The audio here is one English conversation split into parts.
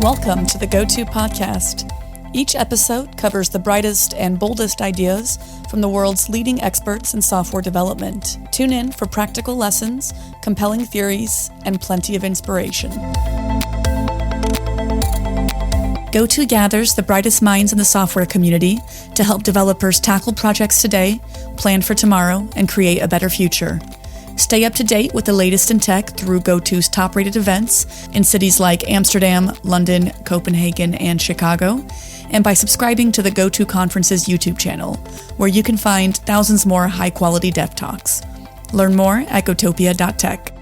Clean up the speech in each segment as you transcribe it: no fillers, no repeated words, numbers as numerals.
Welcome to the GOTO podcast. Each episode covers the brightest and boldest ideas from the world's leading experts in software development. Tune in for practical lessons, compelling theories, and plenty of inspiration. GOTO gathers the brightest minds in the software community to help developers tackle projects today, plan for tomorrow, and create a better future. Stay up to date with the latest in tech through GOTO's top-rated events in cities like Amsterdam, London, Copenhagen, and Chicago, and by subscribing to the GOTO Conference's YouTube channel, where you can find thousands more high-quality dev talks. Learn more at gotopia.tech.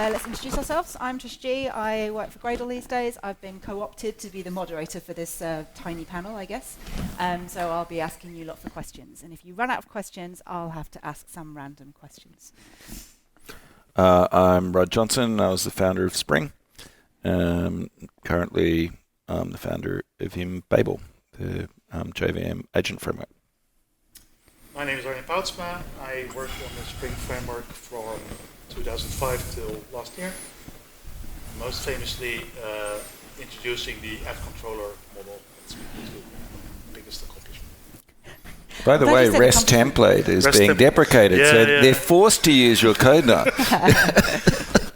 Let's introduce ourselves. I'm Trisha G. I work for Gradle these days. I've been co-opted to be the moderator for this tiny panel, I guess. So I'll be asking you lots of questions. And if you run out of questions, I'll have to ask some random questions. I'm Rod Johnson. I was the founder of Spring. Currently, I'm the founder of Embabel, the JVM agent framework. My name is Arjen Poutsma. I worked on the Spring framework from 2005 till last year. Most famously, introducing the app controller model. That's the biggest accomplishment. By the way, REST template is being deprecated, they're forced to use your code now.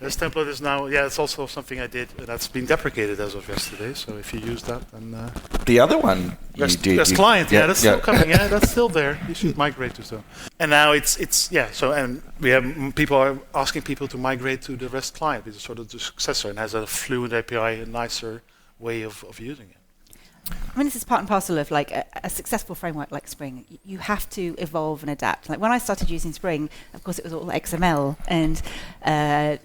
REST template is now, it's also something I did that's been deprecated as of yesterday. So if you use that, then the other one REST client, that's still coming. Yeah, that's still there. You should migrate to so. And now it's. So and we have people are asking people to migrate to the REST client, which is sort of the successor and has a fluent API, a nicer way of using it. I mean, this is part and parcel of like a successful framework like Spring. You have to evolve and adapt. Like when I started using Spring, of course, it was all XML, and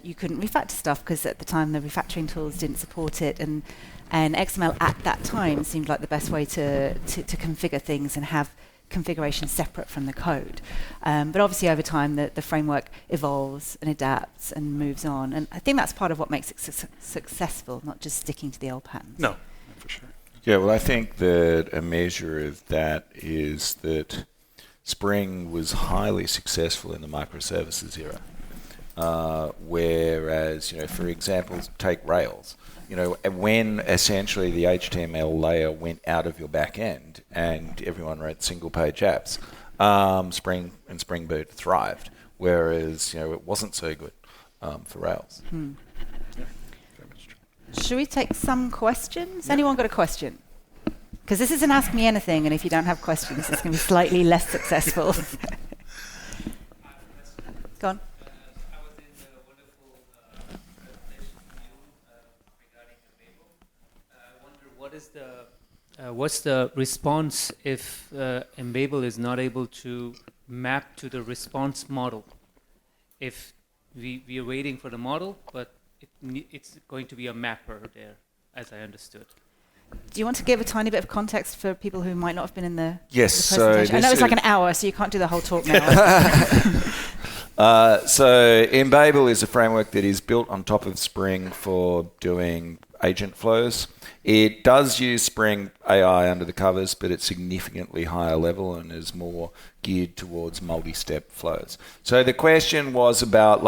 you couldn't refactor stuff because at the time the refactoring tools didn't support it, and XML at that time seemed like the best way to configure things and have configuration separate from the code. But obviously, over time, the framework evolves and adapts and moves on, and I think that's part of what makes it successful, not just sticking to the old patterns. No, for sure. Yeah, well, I think that a measure of that is that Spring was highly successful in the microservices era, whereas, for example, take Rails. When essentially the HTML layer went out of your back end and everyone wrote single-page apps, Spring and Spring Boot thrived, whereas it wasn't so good for Rails. Should we take some questions? Yeah. Anyone got a question? Because this isn't Ask Me Anything, and if you don't have questions, it's going to be slightly less successful. Go on. I was in the wonderful presentation regarding Embabel. I wonder what's the response if Embabel is not able to map to the response model? If we are waiting for the model, but it's going to be a mapper there, as I understood. Do you want to give a tiny bit of context for people who might not have been in the presentation? So I know it's like an hour, so you can't do the whole talk now. So Embabel is a framework that is built on top of Spring for doing agent flows. It does use Spring AI under the covers, but it's significantly higher level and is more geared towards multi-step flows. So the question was about,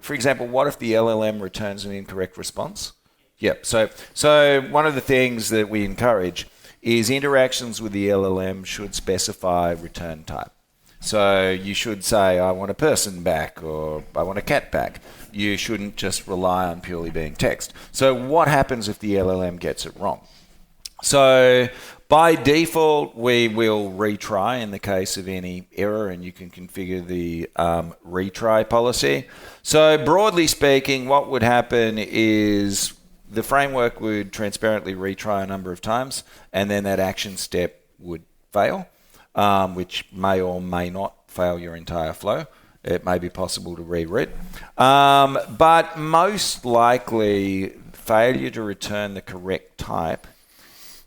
for example, what if the LLM returns an incorrect response? Yep. So one of the things that we encourage is interactions with the LLM should specify return type. So you should say, I want a person back or I want a cat back. You shouldn't just rely on purely being text. So what happens if the LLM gets it wrong? So by default, we will retry in the case of any error, and you can configure the retry policy. So broadly speaking, what would happen is the framework would transparently retry a number of times, and then that action step would fail, which may or may not fail your entire flow. It may be possible to reroute. But most likely, failure to return the correct type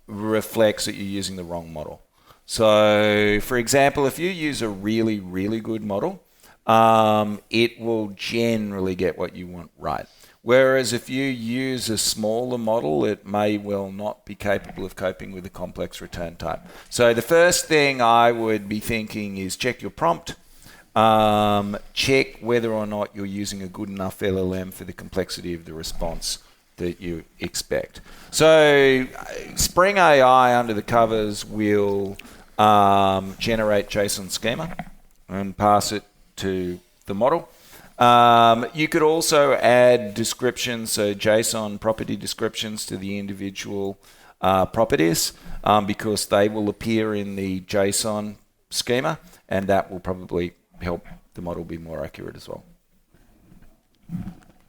reflects that you're using the wrong model. So, for example, if you use a really, really good model, it will generally get what you want right. Whereas if you use a smaller model, it may well not be capable of coping with a complex return type. So the first thing I would be thinking is check your prompt. check whether or not you're using a good enough LLM for the complexity of the response that you expect. So Spring AI under the covers will generate JSON schema and pass it to the model. You could also add descriptions, so JSON property descriptions to the individual properties because they will appear in the JSON schema, and that will probably help the model be more accurate as well.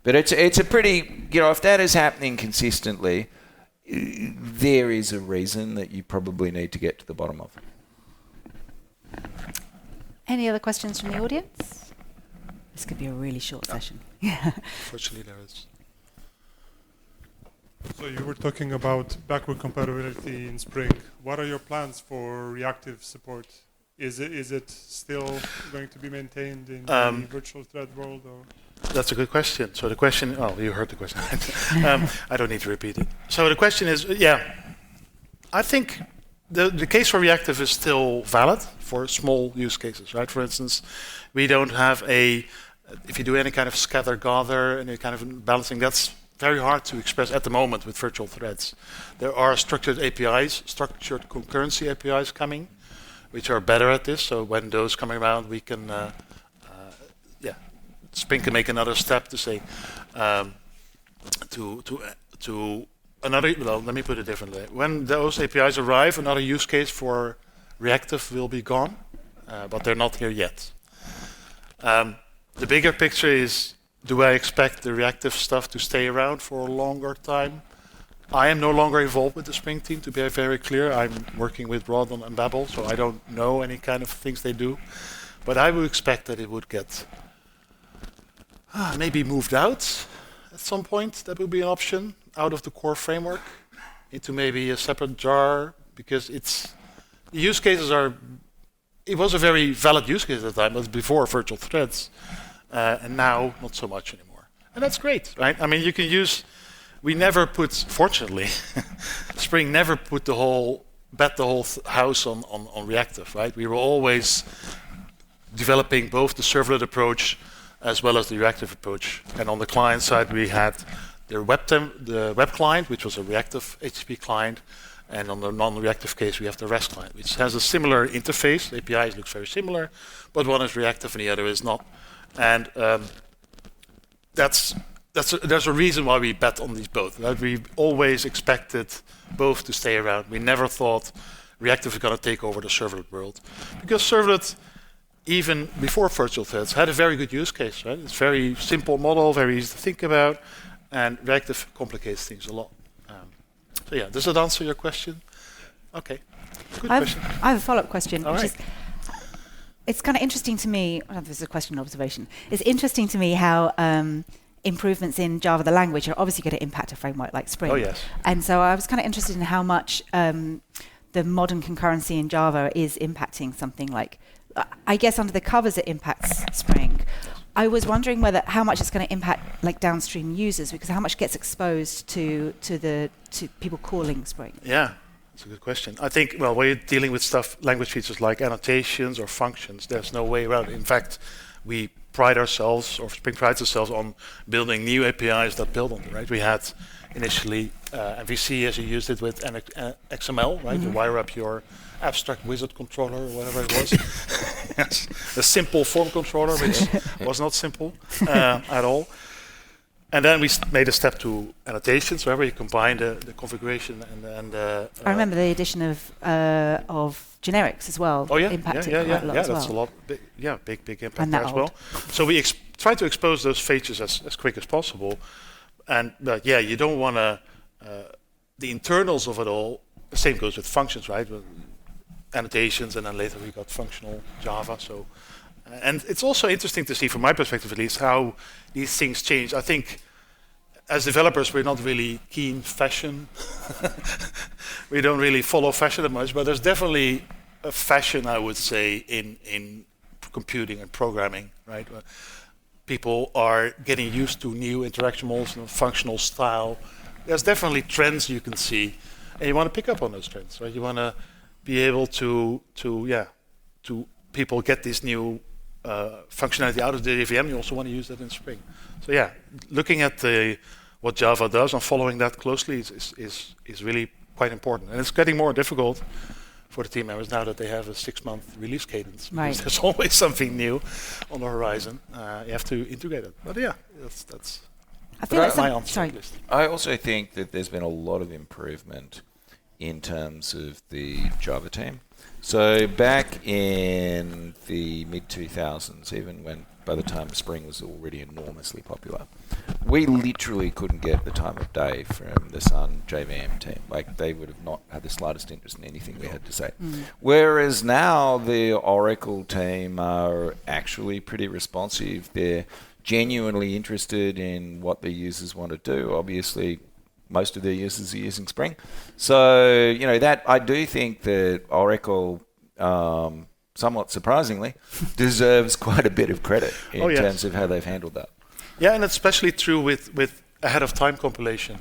But it's a pretty, if that is happening consistently, there is a reason that you probably need to get to the bottom of. Any other questions from the audience? This could be a really short session. Fortunately, there is. So you were talking about backward compatibility in Spring. What are your plans for reactive support? Is it still going to be maintained in the virtual thread world? Or? That's a good question. So the question, you heard the question. I don't need to repeat it. So the question is, I think the case for reactive is still valid for small use cases, right? For instance, we don't have if you do any kind of scatter gather, any kind of balancing, that's very hard to express at the moment with virtual threads. There are structured APIs, structured concurrency APIs coming, which are better at this. So when those come around, we can, Spring can make another step to say, to another. Well, let me put it differently. When those APIs arrive, another use case for reactive will be gone, but they're not here yet. The bigger picture is: do I expect the reactive stuff to stay around for a longer time? I am no longer involved with the Spring team, to be very clear. I'm working with Rod on Embabel, so I don't know any kind of things they do. But I would expect that it would get maybe moved out at some point. That would be an option, out of the core framework, into maybe a separate jar, because the use cases are... It was a very valid use case at the time, it was before virtual threads, and now not so much anymore. And that's great, right? I mean, you can use... We never put, fortunately, Spring never put bet the whole house on reactive, right? We were always developing both the servlet approach as well as the reactive approach. And on the client side, we had the web client, which was a reactive HTTP client, and on the non-reactive case, we have the REST client, which has a similar interface. The APIs look very similar, but one is reactive and the other is not. And there's a reason why we bet on these both. Right? We always expected both to stay around. We never thought reactive is going to take over the servlet world, because servlet, even before virtual threads, had a very good use case. Right? It's a very simple model, very easy to think about, and reactive complicates things a lot. Does that answer your question? Okay, good question. I have a follow-up question, All which right. is, it's kind of interesting to me. This is a question and observation. It's interesting to me how improvements in Java, the language, are obviously going to impact a framework like Spring. Oh, yes. And so I was kind of interested in how much the modern concurrency in Java is impacting something like, I guess under the covers it impacts Spring. I was wondering how much it's going to impact like downstream users, because how much gets exposed to people calling Spring. Yeah, that's a good question. I think, when you're dealing with language features like annotations or functions, there's no way around it. In fact, we pride ourselves, or Spring prides itself on building new APIs that build on it, right? We had initially MVC, as you used it with XML, right? To wire up your abstract wizard controller or whatever it was. Yes. A simple form controller, which was not simple at all. And then we made a step to annotations, where you combine the configuration and I remember the addition of generics as well. Oh yeah, impacted yeah, quite a lot as that's well. a lot. Big impact And there that as well. So we try to expose those features as quick as possible. And you don't want to the internals of it all. The same goes with functions, right? Annotations, and then later we got functional Java. So, and it's also interesting to see, from my perspective at least, how these things change. I think as developers, we're not really keen fashion. We don't really follow fashion that much, but there's definitely a fashion, I would say, in computing and programming, right? People are getting used to new interaction models and functional style. There's definitely trends you can see, and you want to pick up on those trends, right? You want to be able to people get these new functionality out of the JVM, you also want to use that in Spring. So yeah, looking at what Java does and following that closely is really quite important. And it's getting more difficult for the team members now that they have a 6-month release cadence. Right. There's always something new on the horizon. You have to integrate it. But yeah, that's I feel like my answer. sorry. I also think that there's been a lot of improvement in terms of the Java team. So back in the mid-2000s, even when by the time Spring was already enormously popular, we literally couldn't get the time of day from the Sun JVM team. Like, they would have not had the slightest interest in anything we had to say. Whereas now the Oracle team are actually pretty responsive. They're genuinely interested in what their users want to do. Obviously, most of their users are using Spring. So, that I do think that Oracle, somewhat surprisingly, deserves quite a bit of credit in terms of how they've handled that. Yeah, and it's especially true with ahead of time compilation.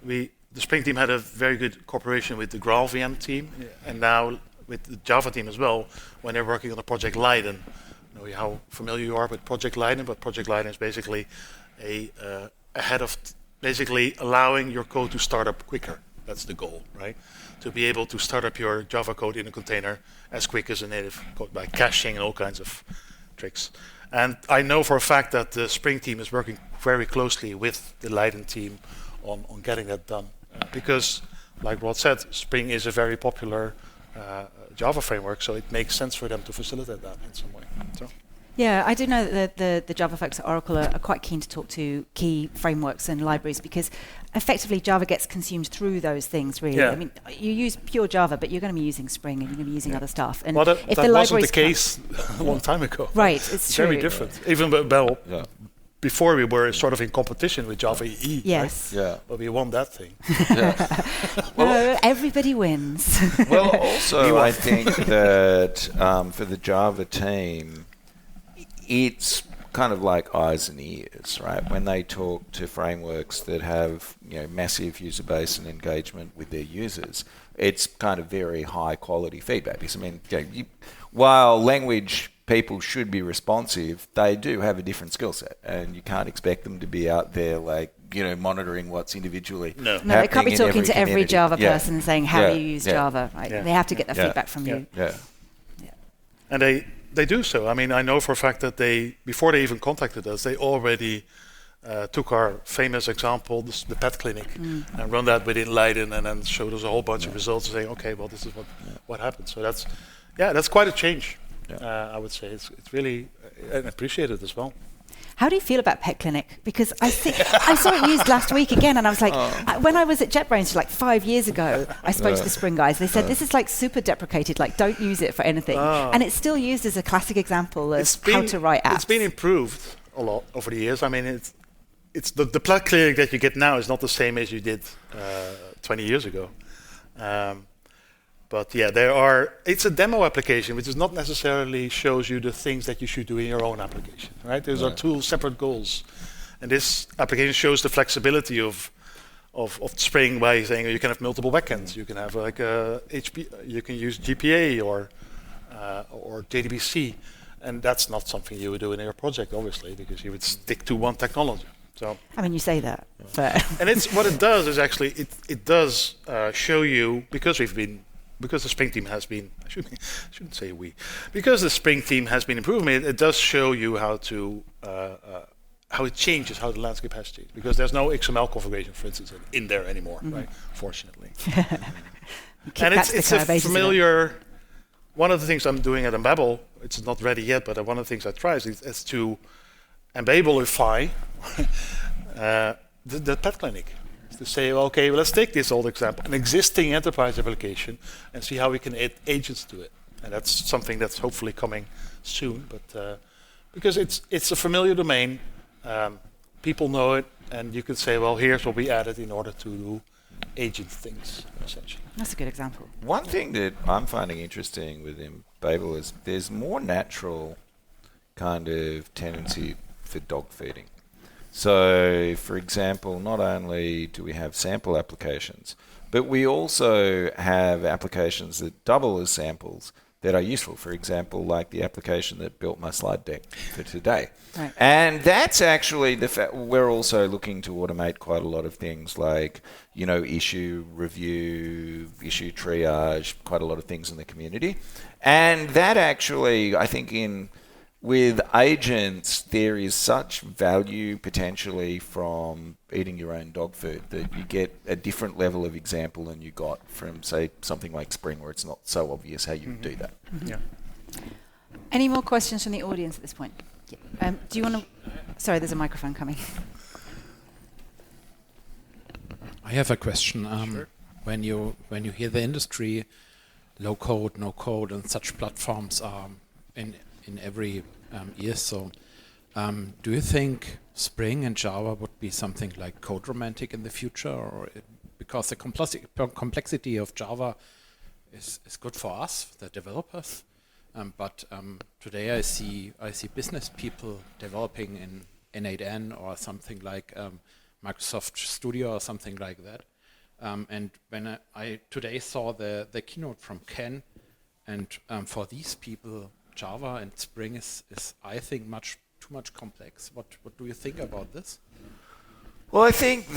The Spring team had a very good cooperation with the GraalVM team, and now with the Java team as well, when they're working on the Project Leiden. I know how familiar you are with Project Leiden, but Project Leiden is basically basically allowing your code to start up quicker. That's the goal, right? To be able to start up your Java code in a container as quick as a native code by caching and all kinds of tricks. And I know for a fact that the Spring team is working very closely with the Leiden team on getting that done. Because, like Rod said, Spring is a very popular Java framework, so it makes sense for them to facilitate that in some way. So. Yeah, I do know that the Java folks at Oracle are quite keen to talk to key frameworks and libraries because effectively Java gets consumed through those things, really. Yeah. I mean, you use pure Java, but you're going to be using Spring and you're going to be using other stuff. And well, that if the wasn't the libraries case a long time ago. Right, it's true. Very different. Even before we were sort of in competition with Java EE. Yes. Right? Yeah. But we won that thing. Well, everybody wins. Well, also, I think that for the Java team, it's kind of like eyes and ears, right? When they talk to frameworks that have massive user base and engagement with their users, it's kind of very high quality feedback. Because while language people should be responsive, they do have a different skill set, and you can't expect them to be out there monitoring what's individually happening. No, they can't be talking to every community. Java person and saying how do you use Java. Right? Yeah. They have to get the feedback from you. Yeah. And they do so. I mean, I know for a fact that before they even contacted us, they already took our famous example, the pet clinic, and run that within Leiden, and then showed us a whole bunch of results, saying, okay, well, this is what happened. So that's quite a change. I would say it's really appreciated as well. How do you feel about Pet Clinic? Because I saw it used last week again, and I was like, when I was at JetBrains 5 years ago, I spoke to the Spring guys. They said this is super deprecated. Don't use it for anything, and it's still used as a classic example of how to write apps. It's been improved a lot over the years. I mean, it's the Pet Clinic that you get now is not the same as you did 20 years ago. But yeah, it's a demo application, which is not necessarily shows you the things that you should do in your own application, right? Those are two separate goals. And this application shows the flexibility of Spring by saying you can have multiple backends. You can have you can use GPA or JDBC. And that's not something you would do in your project, obviously, because you would stick to one technology. So, I mean, you say that, but and what it does is actually it does show you because the Spring team has been, I shouldn't say we, because the Spring team has been improving it does show you how it changes, how the landscape has changed. Because there's no XML configuration, for instance, in there anymore, right? Fortunately. And it's a familiar, one of the things I'm doing at Embabel, it's not ready yet, but one of the things I try is to Embabelify the pet clinic. To say, okay, well, let's take this old example, an existing enterprise application, and see how we can add agents to it. And that's something that's hopefully coming soon. But because it's a familiar domain, people know it, and you can say, well, here's what we added in order to do agent things, essentially. That's a good example. One thing that I'm finding interesting with Embabel is there's more natural kind of tendency for dog feeding. So, for example, not only do we have sample applications, but we also have applications that double as samples that are useful. For example, like the application that built my slide deck for today. Right. And that's actually the fact. We're also looking to automate quite a lot of things like, issue review, issue triage, quite a lot of things in the community. And that actually, I think with agents, there is such value potentially from eating your own dog food that you get a different level of example than you got from, say, something like Spring, where it's not so obvious how you do that. Mm-hmm. Yeah. Any more questions from the audience at this point? Yeah. Do you want to... Sorry, there's a microphone coming. I have a question. Sure. When you hear the industry, low code, no code, and such platforms are in every year. So, do you think Spring and Java would be something like code romantic in the future, or because the complexity of Java is good for us, the developers, but today I see business people developing in N8N or something like Microsoft Studio or something like that. And when I today saw the keynote from Ken, and for these people, Java and Spring is I think too much complex. What do you think about this? Well, I think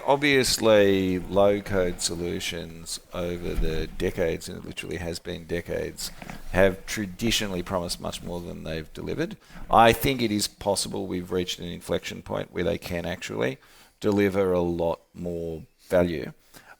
obviously low-code solutions over the decades, and it literally has been decades, have traditionally promised much more than they've delivered. I think it is possible we've reached an inflection point where they can actually deliver a lot more value.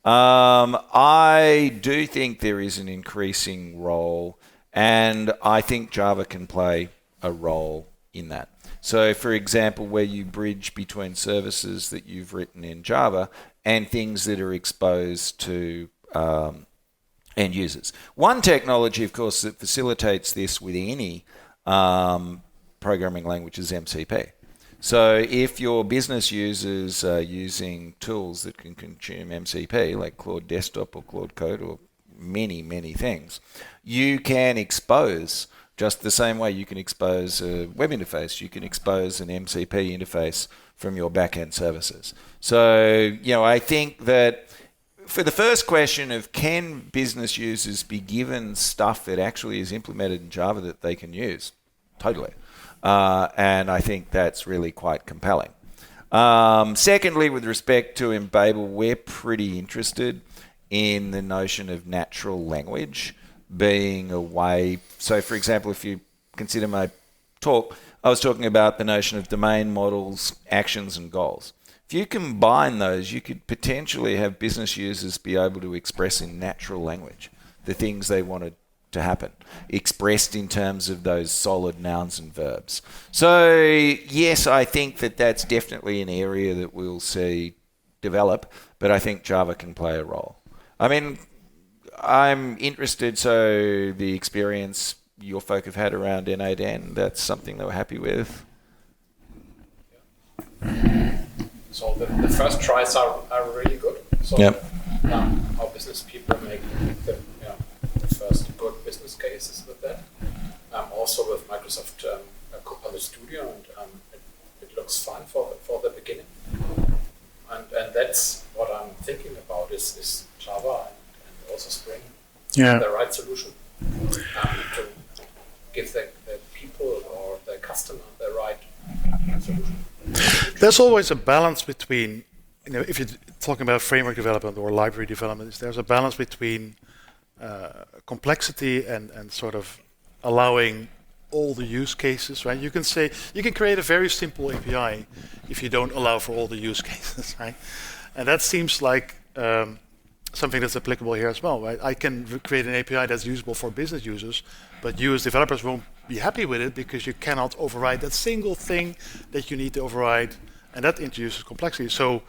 I do think there is an increasing role, and I think Java can play a role in that. So, for example, where you bridge between services that you've written in Java and things that are exposed to end users. One technology, of course, that facilitates this with any programming language is MCP. So if your business users are using tools that can consume MCP, like Claude Desktop or Claude Code or many, many things, you can expose, just the same way you can expose a web interface, you can expose an MCP interface from your back-end services. So, I think that for the first question of can business users be given stuff that actually is implemented in Java that they can use? Totally. And I think that's really quite compelling. Secondly, with respect to Embabel, we're pretty interested in the notion of natural language being a way. So, for example, if you consider my talk, I was talking about the notion of domain models, actions, and goals. If you combine those, you could potentially have business users be able to express in natural language the things they wanted to happen, expressed in terms of those solid nouns and verbs. So, yes, I think that that's definitely an area that we'll see develop, but I think Java can play a role. I mean, I'm interested, so the experience your folk have had around N8N, that's something they were happy with. So the first tries are really good. So yep. How business people make the first good business cases with that. Also with Microsoft Copilot Studio, and it looks fine for the beginning. And that's what I'm thinking about is Java and also Spring the right solution to give the people or the customer the right solution. There's always a balance between, if you're talking about framework development or library development, there's a balance between complexity and sort of allowing all the use cases, right? You can create a very simple API if you don't allow for all the use cases, right? And that seems like something that's applicable here as well, right? I can create an API that's usable for business users, but you as developers won't be happy with it because you cannot override that single thing that you need to override, and that introduces complexity. So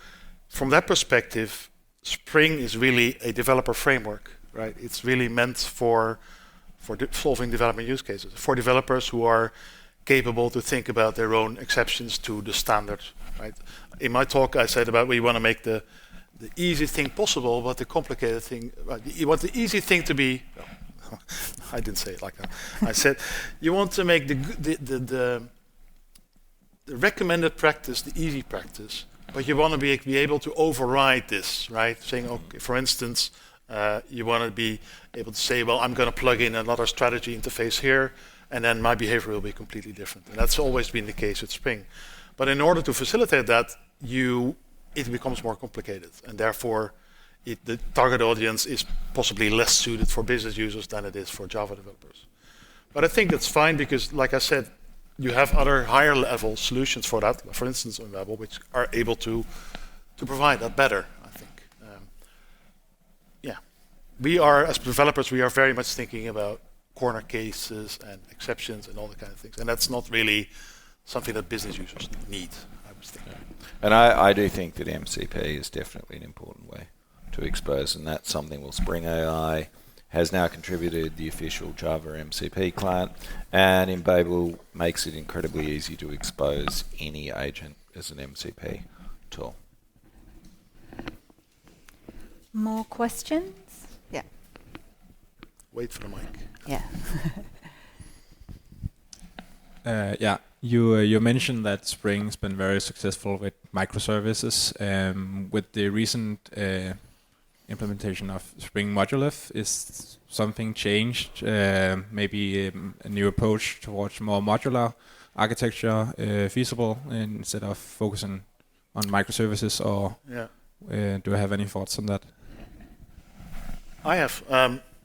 from that perspective, Spring is really a developer framework, right? It's really meant for solving development use cases, for developers who are capable to think about their own exceptions to the standard, right? In my talk, I said about we want to make the easy thing possible, but the complicated thing, you want the easy thing to be, I didn't say it like that. I said you want to make the recommended practice the easy practice, but you want to be able to override this, right? Saying, okay, for instance, You want to be able to say, well, I'm going to plug in another strategy interface here, and then my behavior will be completely different. And that's always been the case with Spring. But in order to facilitate that, it becomes more complicated, and therefore the target audience is possibly less suited for business users than it is for Java developers. But I think that's fine because, like I said, you have other higher level solutions for that, for instance Embabel, which are able to provide that better, I think. We are, as developers, we are very much thinking about corner cases and exceptions and all the kind of things, and that's not really something that business users need, I was thinking. And I do think that MCP is definitely an important way to expose, and that's something Spring AI has now contributed the official Java MCP client, and Embabel makes it incredibly easy to expose any agent as an MCP tool. More questions? Yeah. Wait for the mic. Yeah. You mentioned that Spring's been very successful with microservices. With the recent implementation of Spring Modulith, is something changed? Maybe a new approach towards more modular architecture feasible instead of focusing on microservices, or do you have any thoughts on that? I have.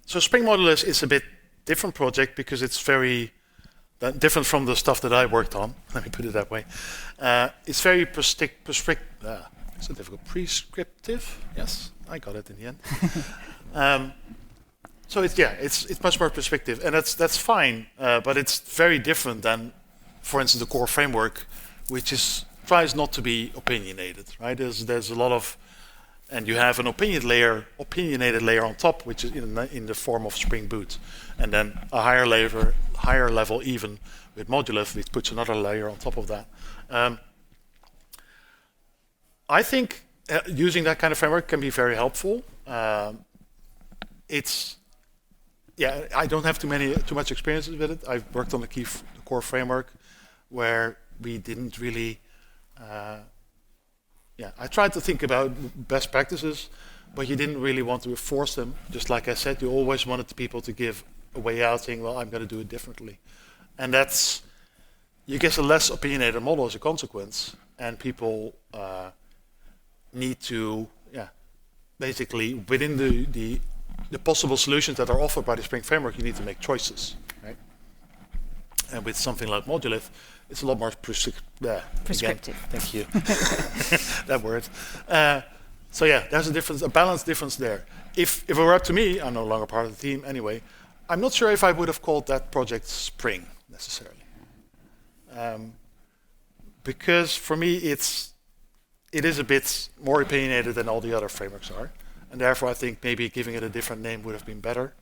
So Spring Modulith is a bit different project because it's very different from the stuff that I worked on. Let me put it that way. It's very prescriptive. Yes, I got it in the end. So it's much more prescriptive, and that's fine. But it's very different than, for instance, the core framework, which tries not to be opinionated. Right? There's a lot of, and you have an opinionated layer on top, which is in the form of Spring Boot, and then a higher level even with Modulith, which puts another layer on top of that. I think using that kind of framework can be very helpful. I don't have too much experience with it. I've worked on the core framework where we didn't really. I tried to think about best practices, but you didn't really want to force them. Just like I said, you always wanted people to give a way out, saying, well, I'm going to do it differently. And you get a less opinionated model as a consequence, and people need to, basically, within the possible solutions that are offered by the Spring Framework, you need to make choices, right? And with something like Modulith, it's a lot more prescriptive. Thank you. That word. There's a balance difference there. If it were up to me, I'm no longer part of the team anyway, I'm not sure if I would have called that project Spring necessarily. Because for me, it is a bit more opinionated than all the other frameworks are. And therefore, I think maybe giving it a different name would have been better.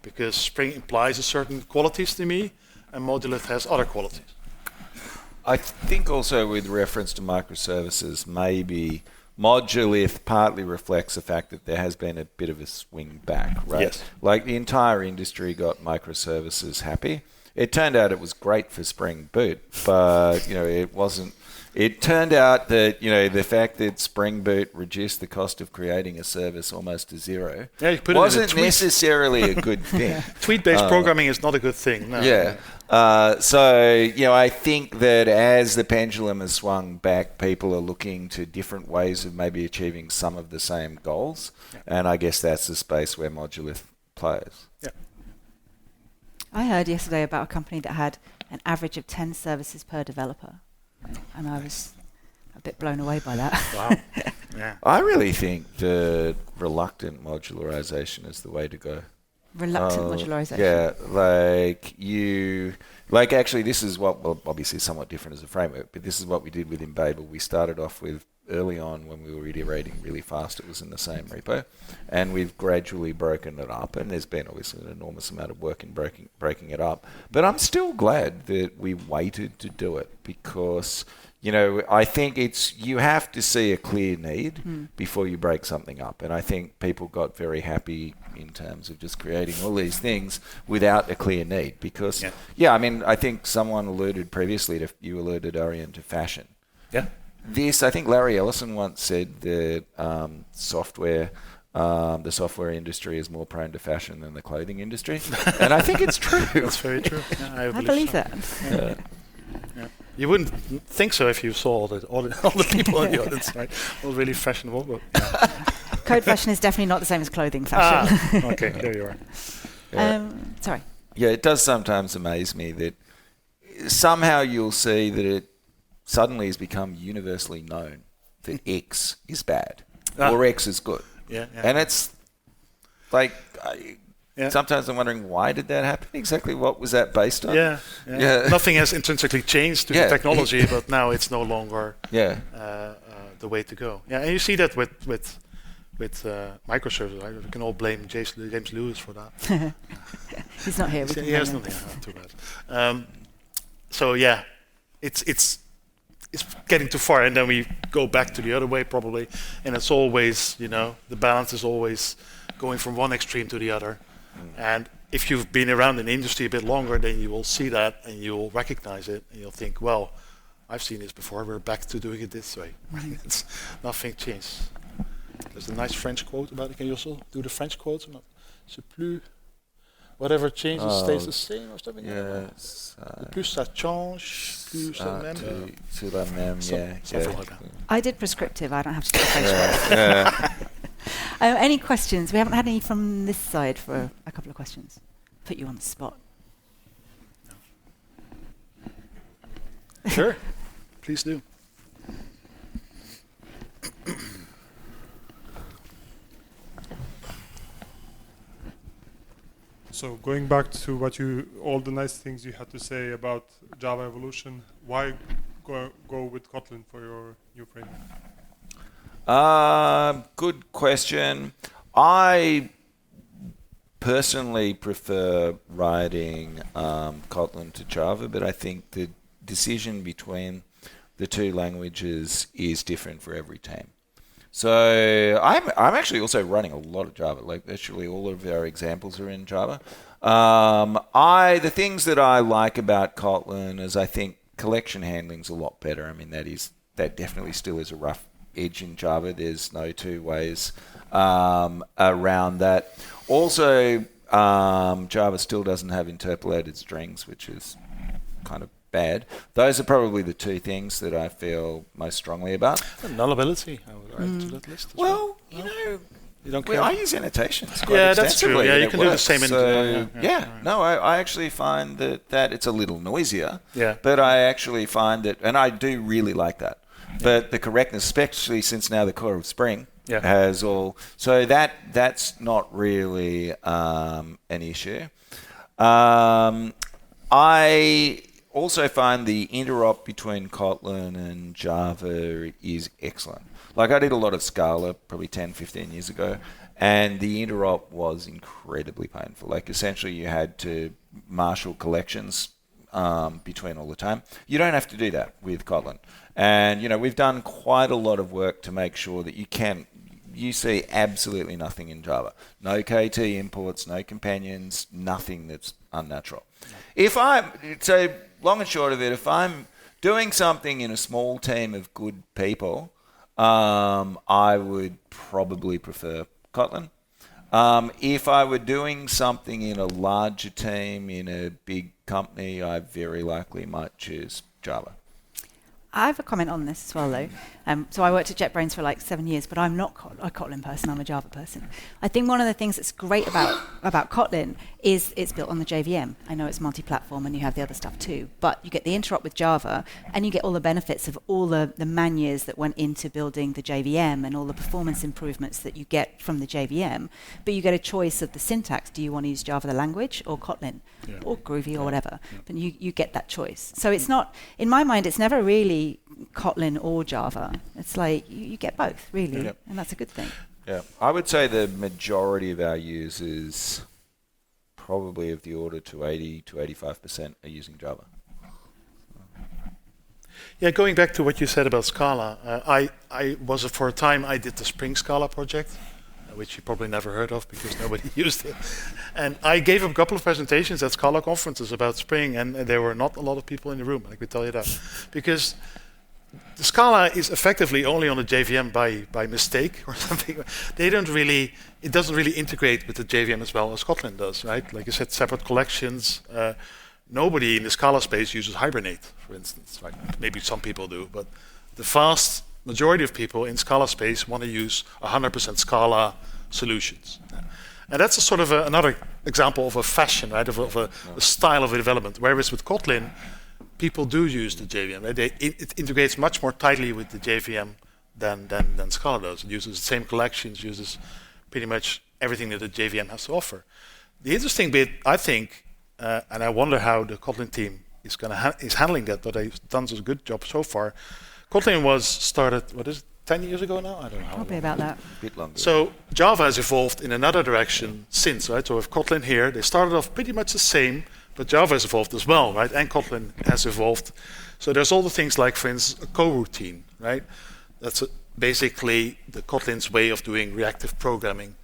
Because Spring implies a certain qualities to me, and Modulith has other qualities. I think also with reference to microservices, maybe Modulith partly reflects the fact that there has been a bit of a swing back, right? Yes. Like the entire industry got microservices happy. It turned out it was great for Spring Boot, but it wasn't. It turned out that the fact that Spring Boot reduced the cost of creating a service almost to zero wasn't necessarily a good thing. Tweet-based programming is not a good thing. No. Yeah. I think that as the pendulum has swung back, people are looking to different ways of maybe achieving some of the same goals, and I guess that's the space where Modulith plays. Yeah. I heard yesterday about a company that had an average of 10 services per developer. And I was a bit blown away by that. Wow. Yeah. I really think the reluctant modularization is the way to go. Reluctant modularization. Yeah, actually this is what, well, obviously somewhat different as a framework, but this is what we did with Embabel. We started off with, early on when we were iterating really fast, it was in the same repo, and we've gradually broken it up, and there's been obviously an enormous amount of work in breaking it up. But I'm still glad that we waited to do it, because I think you have to see a clear need before you break something up. And I think people got very happy in terms of just creating all these things without a clear need. Because, I think someone alluded previously you alluded, Arjen, to fashion. Yeah. I think Larry Ellison once said that software the software industry is more prone to fashion than the clothing industry. And I think it's true. That's very true. Yeah, I believe so. that. Yeah. Yeah. You wouldn't think so if you saw all the people in the audience, right? All really fashionable. But Code fashion is definitely not the same as clothing fashion. Okay, there you are. Sorry. Yeah, it does sometimes amaze me that somehow you'll see that it suddenly has become universally known that X is bad or X is good. Yeah. And it's like, sometimes I'm wondering, why did that happen? Exactly what was that based on? Yeah. Nothing has intrinsically changed to the technology, but now it's no longer the way to go. Yeah, and you see that with microservices. Right? We can all blame James Lewis for that. He's not here. He has not too bad. So yeah, it's getting too far, and then we go back to the other way probably, and it's always, the balance is always going from one extreme to the other. And if you've been around in the industry a bit longer, then you will see that and you will recognize it, and you'll think, well, I've seen this before, we're back to doing it this way. It's nothing changed. There's a nice French quote about it. Can you also do the French quotes or not? C'est plus, whatever changes stays the same or something. Yes. Plus ça change, plus ça même. C'est la même, Something like that. I did prescriptive. I don't have to do the French words. Any questions? We haven't had any from this side for a couple of questions. Put you on the spot. Sure, please do. So going back to all the nice things you had to say about Java evolution, why go with Kotlin for your new framework? Good question. I personally prefer writing Kotlin to Java, but I think the decision between the two languages is different for every team. So I'm actually also running a lot of Java. Like actually all of our examples are in Java. The things that I like about Kotlin is I think collection handling's a lot better. I mean that definitely still is a rough edge in Java. There's no two ways around that. Also, Java still doesn't have interpolated strings, which is kind of bad. Those are probably the two things that I feel most strongly about. And nullability, I would add to that list as well. You don't care? I use annotations quite extensively. That's true. Yeah, you can do the same. I actually find that it's a little noisier. Yeah. But I actually find that, and I do really like that. But the correctness, especially since now the core of Spring has all, so that's not really an issue. I also find the interop between Kotlin and Java is excellent. Like I did a lot of Scala probably 10, 15 years ago, and the interop was incredibly painful. Like essentially you had to marshal collections between all the time. You don't have to do that with Kotlin. And, we've done quite a lot of work to make sure that you see absolutely nothing in Java. No KT imports, no companions, nothing that's unnatural. So long and short of it, if I'm doing something in a small team of good people, I would probably prefer Kotlin. If I were doing something in a larger team, in a big company, I very likely might choose Java. I have a comment on this as well, though. So I worked at JetBrains for like 7 years, but I'm not a Kotlin person. I'm a Java person. I think one of the things that's great about Kotlin is it's built on the JVM. I know it's multi-platform and you have the other stuff too, but you get the interop with Java and you get all the benefits of all the man-years that went into building the JVM and all the performance improvements that you get from the JVM. But you get a choice of the syntax. Do you want to use Java the language or Kotlin or Groovy or whatever? But you get that choice. So it's not, in my mind, it's never really Kotlin or Java. It's like you get both, really, and that's a good thing. Yeah, I would say the majority of our users, probably of the order to 80 to 85%, are using Java. Yeah, going back to what you said about Scala, I was for a time I did the Spring Scala project, which you probably never heard of because nobody used it. And I gave a couple of presentations at Scala conferences about Spring, and there were not a lot of people in the room. I could tell you that, because the Scala is effectively only on the JVM by mistake or something. It doesn't really integrate with the JVM as well as Kotlin does, right? Like you said, separate collections. Nobody in the Scala space uses Hibernate, for instance, right? Maybe some people do, but the vast majority of people in Scala space want to use 100% Scala solutions. And that's a sort of another example of a fashion, right? Of a style of a development. Whereas with Kotlin, people do use the JVM. Right? It integrates much more tightly with the JVM than Scala does. It uses the same collections, uses pretty much everything that the JVM has to offer. The interesting bit, I think, and I wonder how the Kotlin team is handling that, but they've done such a good job so far. Kotlin was started, 10 years ago now? I don't know how Probably long. about that. A bit longer. So Java has evolved in another direction since, right? So with Kotlin here, they started off pretty much the same, but Java has evolved as well, right? And Kotlin has evolved. So there's all the things like, for instance, a coroutine, right? That's basically the Kotlin's way of doing reactive programming.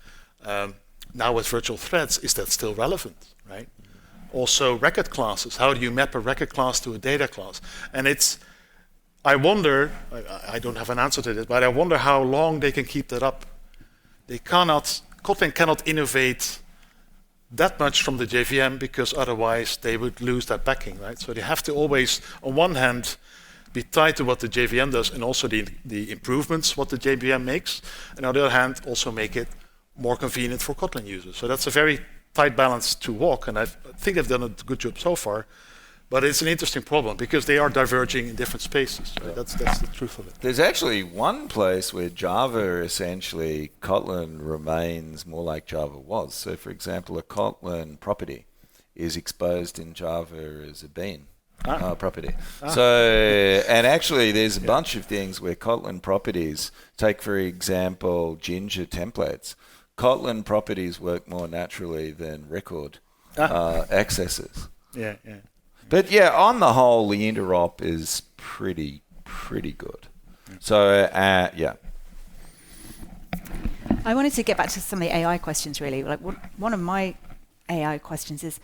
Now with virtual threads, is that still relevant, right? Also record classes. How do you map a record class to a data class? And I wonder, I don't have an answer to this, but I wonder how long they can keep that up. Kotlin cannot innovate that much from the JVM because otherwise they would lose that backing, right? So they have to always, on one hand, be tied to what the JVM does and also the improvements what the JVM makes, and on the other hand, also make it more convenient for Kotlin users. So that's a very tight balance to walk, and I think they've done a good job so far. But it's an interesting problem because they are diverging in different spaces. Right? That's the truth of it. There's actually one place where Java essentially, Kotlin remains more like Java was. So for example, a Kotlin property is exposed in Java as a bean property. So, and actually there's a bunch of things where Kotlin properties, take for example, Ginger templates. Kotlin properties work more naturally than record accesses. Yeah. But yeah, on the whole, the interop is pretty good. So yeah. I wanted to get back to some of the AI questions. Really, like one of my AI questions is,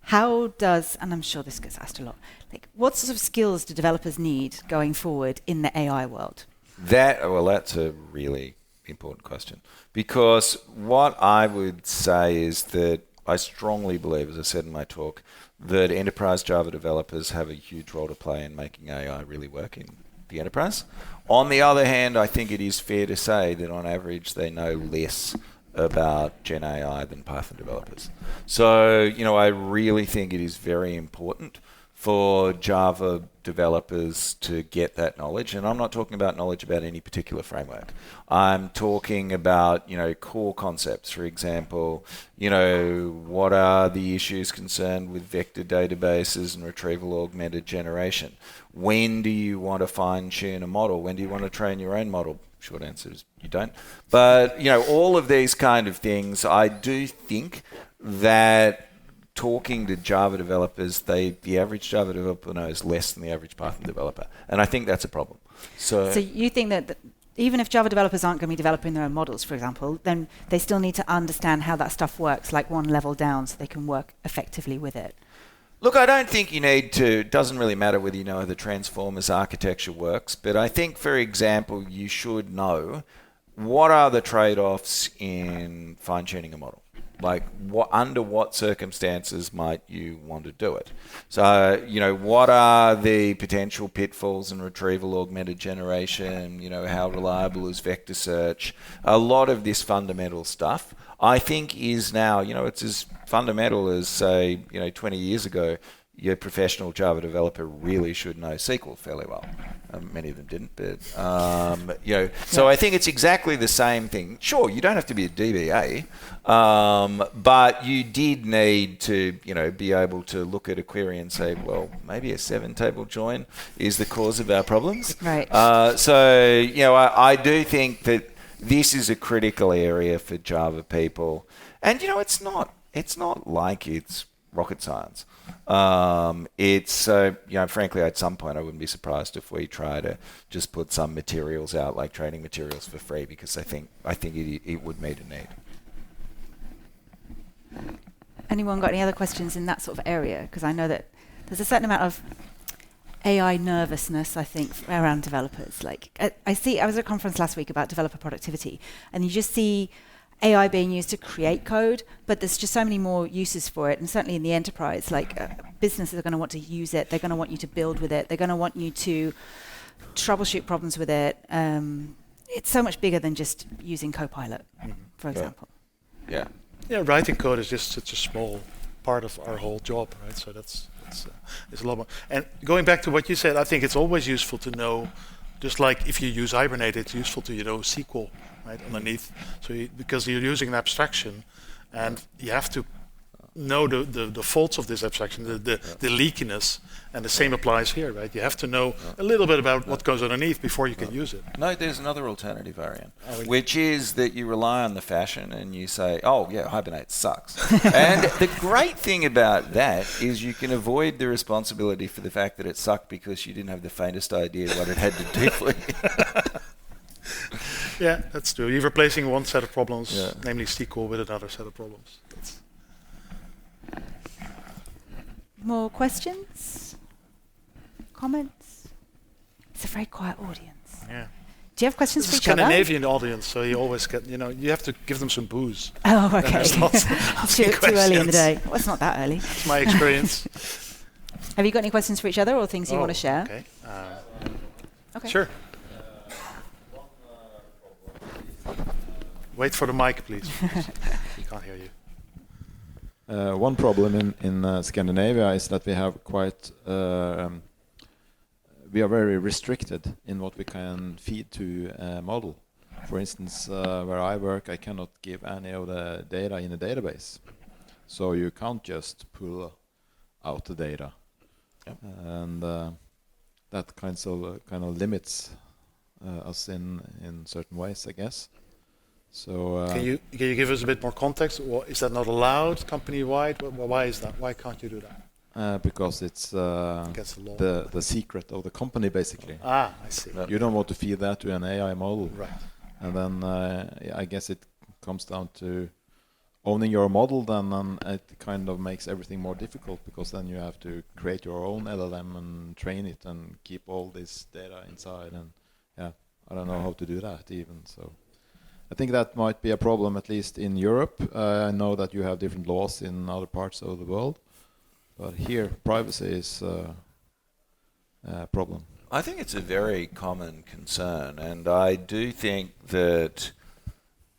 how does, and I'm sure this gets asked a lot, like what sort of skills do developers need going forward in the AI world? That's a really important question, because what I would say is that I strongly believe, as I said in my talk, that enterprise Java developers have a huge role to play in making AI really work in the enterprise. On the other hand, I think it is fair to say that on average they know less about Gen AI than Python developers. So, I really think it is very important for Java developers to get that knowledge. And I'm not talking about knowledge about any particular framework. I'm talking about, core concepts. For example, what are the issues concerned with vector databases and retrieval augmented generation? When do you want to fine-tune a model? When do you want to train your own model? Short answer is you don't. But, all of these kind of things, I do think that talking to Java developers, the average Java developer knows less than the average Python developer. And I think that's a problem. So you think that even if Java developers aren't going to be developing their own models, for example, then they still need to understand how that stuff works, like one level down, so they can work effectively with it? Look, I don't think you need to, it doesn't really matter whether you know how the transformers architecture works, but I think, for example, you should know what are the trade-offs in fine-tuning a model. Like, under what circumstances might you want to do it? So, what are the potential pitfalls in retrieval augmented generation? How reliable is vector search? A lot of this fundamental stuff, I think, is now, it's as fundamental as, say, 20 years ago, your professional Java developer really should know SQL fairly well. Many of them didn't, but So I think it's exactly the same thing. Sure, you don't have to be a DBA, but you did need to, be able to look at a query and say, well, maybe a 7-table join is the cause of our problems. Right. I do think that this is a critical area for Java people, and it's not like it's rocket science. Frankly, at some point I wouldn't be surprised if we try to just put some materials out, like training materials, for free, because I think it would meet a need. Anyone got any other questions in that sort of area? Because I know that there's a certain amount of AI nervousness, I think, around developers. Like I was at a conference last week about developer productivity, and you just see AI being used to create code, but there's just so many more uses for it. And certainly in the enterprise, like businesses are going to want to use it. They're going to want you to build with it. They're going to want you to troubleshoot problems with it. It's so much bigger than just using Copilot, for example. Yeah. Yeah, writing code is just such a small part of our whole job, right? So it's a lot more. And going back to what you said, I think it's always useful to know, just like if you use Hibernate, it's useful to know SQL, right, underneath. So because you're using an abstraction, and you have to know the faults of this abstraction, the leakiness, and the same applies here, right? You have to know a little bit about what goes underneath before you can use it. No, there's another alternative, Arjen, which is that you rely on the fashion and you say, oh, yeah, Hibernate sucks. And the great thing about that is you can avoid the responsibility for the fact that it sucked because you didn't have the faintest idea what it had to do for you. Yeah, that's true. You're replacing one set of problems, namely SQL, with another set of problems. More questions? Comments? It's a very quiet audience. Yeah. Do you have questions It's for each other? Scandinavian audience, so you always get, you have to give them some booze. Oh, okay. Too early in the day. Well, it's not that early. That's my experience. Have you got any questions for each other or things you want to share? Okay. Okay. Sure. Wait for the mic, please. We can't hear you. One problem in Scandinavia is that we have we are very restricted in what we can feed to a model. For instance, where I work, I cannot give any of the data in a database. So you can't just pull out the data. Yep. And that kind of limits us in certain ways, I guess. So can you give us a bit more context? Is that not allowed company-wide? Why is that? Why can't you do that? Because it's the secret of the company, basically. Ah, I see. You don't want to feed that to an AI model. Right. And then I guess it comes down to owning your model, then it kind of makes everything more difficult, because then you have to create your own LLM and train it and keep all this data inside. And I don't know how to do that even. So I think that might be a problem, at least in Europe. I know that you have different laws in other parts of the world, but here privacy is a problem. I think it's a very common concern, and I do think that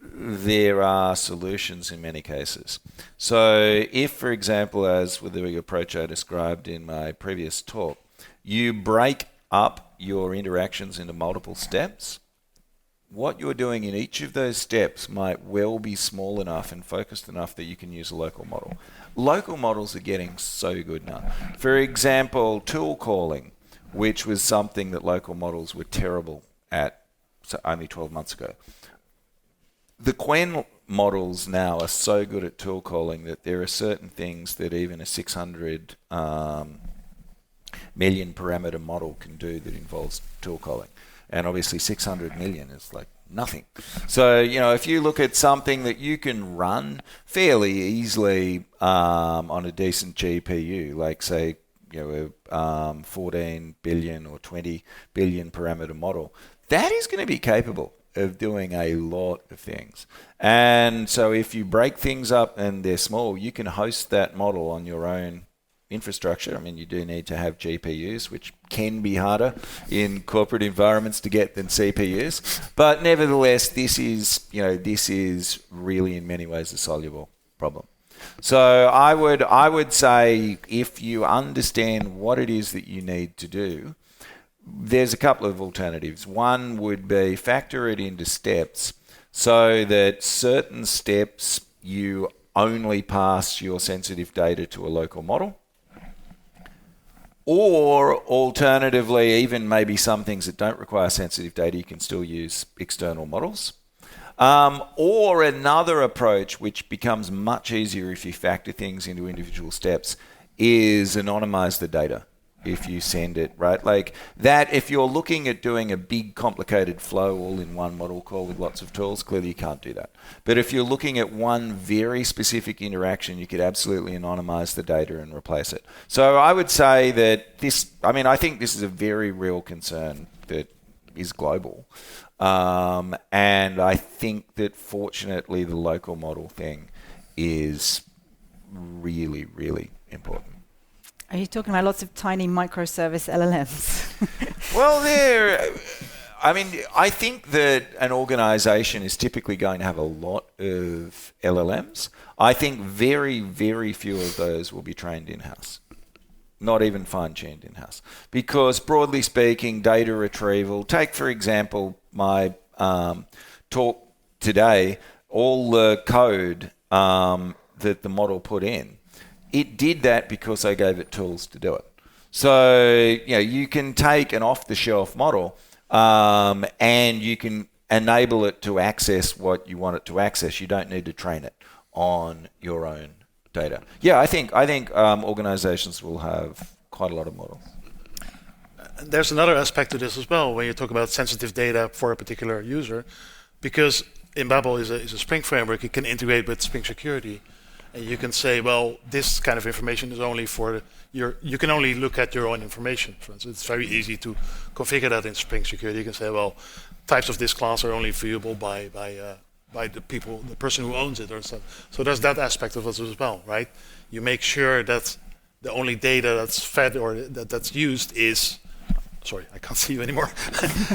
there are solutions in many cases. So if, for example, as with the approach I described in my previous talk, you break up your interactions into multiple steps, what you're doing in each of those steps might well be small enough and focused enough that you can use a local model. Local models are getting so good now. For example, tool calling, which was something that local models were terrible at only 12 months ago. The Quen models now are so good at tool calling that there are certain things that even a 600 million parameter model can do that involves tool calling. And obviously 600 million is like nothing. So, if you look at something that you can run fairly easily on a decent GPU, like say, a 14 billion or 20 billion parameter model, that is going to be capable of doing a lot of things. And so if you break things up and they're small, you can host that model on your own infrastructure. I mean, you do need to have GPUs, which can be harder in corporate environments to get than CPUs. But nevertheless, this is really in many ways a soluble problem. So I would say, if you understand what it is that you need to do, there's a couple of alternatives. One would be factor it into steps so that certain steps you only pass your sensitive data to a local model. Or alternatively, even maybe some things that don't require sensitive data, you can still use external models. Or another approach, which becomes much easier if you factor things into individual steps, is anonymize the data. if you send it, right? Like that, if you're looking at doing a big complicated flow all in one model call with lots of tools, clearly you can't do that. But if you're looking at one very specific interaction, you could absolutely anonymize the data and replace it. So I would say that I think this is a very real concern that is global. And I think that fortunately the local model thing is really, really important. Are you talking about lots of tiny microservice LLMs? Well, I think that an organization is typically going to have a lot of LLMs. I think very, very few of those will be trained in-house, not even fine-tuned in-house. Because broadly speaking, data retrieval, take for example my talk today, all the code that the model put in, it did that because I gave it tools to do it. So, you can take an off-the-shelf model and you can enable it to access what you want it to access. You don't need to train it on your own data. Yeah, I think organizations will have quite a lot of models. There's another aspect to this as well when you talk about sensitive data for a particular user, because Embabel is a Spring framework. It can integrate with Spring Security. And you can say, well, this kind of information is only for you can only look at your own information. For instance, it's very easy to configure that in Spring Security. You can say, well, types of this class are only viewable by the person who owns it or something. So there's that aspect of it as well, right? You make sure that the only data that's fed or that's used is, sorry, I can't see you anymore.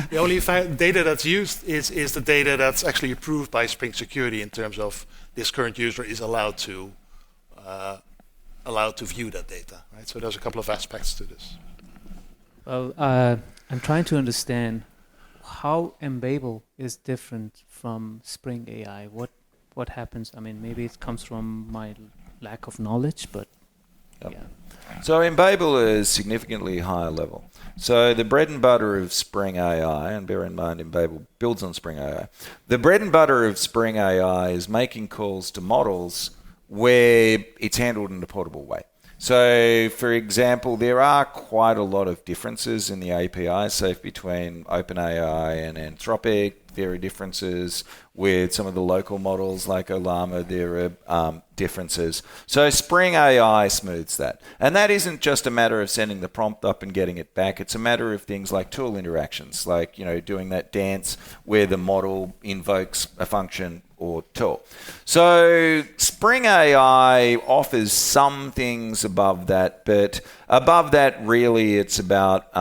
The only data that's used is the data that's actually approved by Spring Security in terms of this current user is allowed to view that data, right? So there's a couple of aspects to this. Well, I'm trying to understand how Embabel is different from Spring AI. What happens? I mean, maybe it comes from my lack of knowledge, but Yep. yeah. So Embabel is significantly higher level. So the bread and butter of Spring AI, and bear in mind Embabel builds on Spring AI, the bread and butter of Spring AI is making calls to models where it's handled in a portable way. So, for example, there are quite a lot of differences in the API, say between OpenAI and Anthropic. There are differences with some of the local models like Olama. There are differences. So Spring AI smooths that. And that isn't just a matter of sending the prompt up and getting it back. It's a matter of things like tool interactions, like, doing that dance where the model invokes a function or tool. So Spring AI offers some things above that, but above that, really, it's about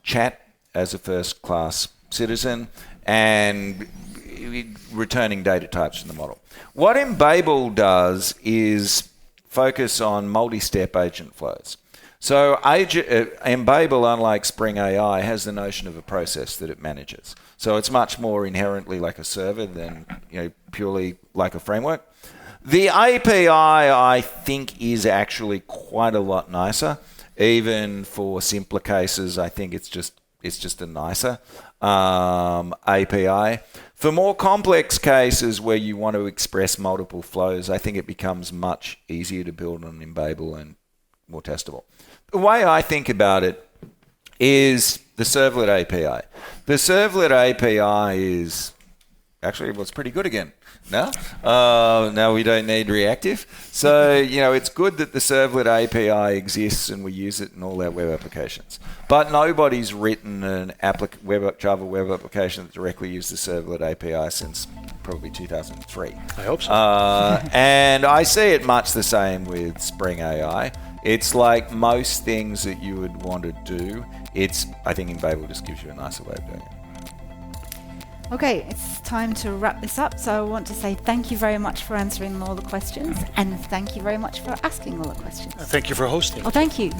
chat as a first-class citizen and returning data types from the model. What Embabel does is focus on multi-step agent flows. So Embabel, unlike Spring AI, has the notion of a process that it manages. So it's much more inherently like a server than purely like a framework. The API, I think, is actually quite a lot nicer. Even for simpler cases, I think it's just a nicer API. For more complex cases where you want to express multiple flows, I think it becomes much easier to build on Embabel and more testable. The way I think about it is the servlet API. The servlet API is actually what's pretty good again. Now we don't need reactive. So, it's good that the servlet API exists and we use it in all our web applications. But nobody's written an Java web application that directly uses the servlet API since probably 2003. I hope so. And I see it much the same with Spring AI. It's like most things that you would want to do. I think Embabel just gives you a nicer way of doing it. Okay, it's time to wrap this up. So I want to say thank you very much for answering all the questions, and thank you very much for asking all the questions. Thank you for hosting. Oh, thank you.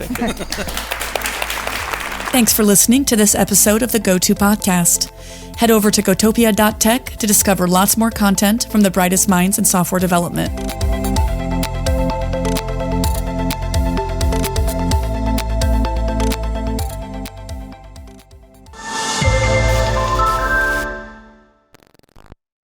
Thanks for listening to this episode of the GOTO podcast. Head over to gotopia.tech to discover lots more content from the brightest minds in software development.